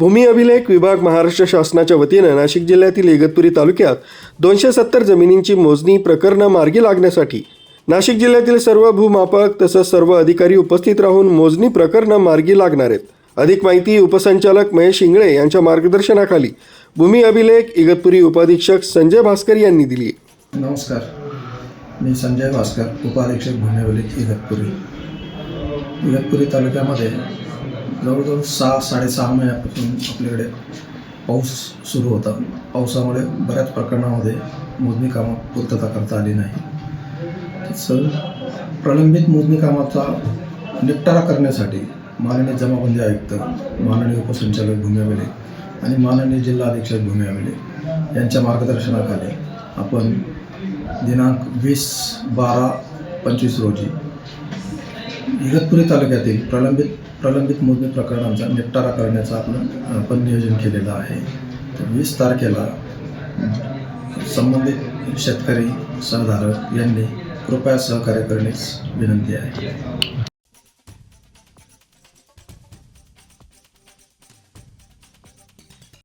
भूमी अभिलेख विभाग महाराष्ट्र शासनाच्या वतीनं नाशिक जिल्ह्यातील इगतपुरी तालुक्यात 270 जमिनींची मोजणी प्रकरणं मार्गी लागण्यासाठी नाशिक जिल्ह्यातील सर्व भूमापक तसंच सर्व अधिकारी उपस्थित राहून मोजणी प्रकरणं मार्गी लागणार आहेत। अधिक माहिती उपसंचालक महेश इंगळे यांच्या मार्गदर्शनाखाली भूमी अभिलेख इगतपुरी उपाधीक्षक संजय भास्कर यांनी दिली। नमस्कार, मी संजय भास्कर, उपाधीक्षक भूमी अभिलेख इगतपुरी तालुक्यामध्ये जवळजवळ 6-6.5 महिन्यापासून आपल्याकडे पाऊस सुरू होता। पावसामुळे बऱ्याच प्रकरणामध्ये मोजणी कामं पूर्तता करता आली नाही। तसं प्रलंबित मोजणी कामाचा निपटारा करण्यासाठी माननीय जमाबंदी आयुक्त, माननीय उपसंचालक भूमी अभिलेख आणि माननीय जिल्हा अधीक्षक भूमी अभिलेख यांच्या मार्गदर्शनाखाली आपण दिनांक 20/12/25 रोजी इगतपुरी तालुक्यातील प्रलंबित मोजणी प्रकरणांचा निपटारा करण्याचा आपण नियोजन केलेलं आहे। तर 20 तारखेला संबंधित शेतकरी सहधारक यांनी कृपया सहकार्य करण्यास विनंती आहे।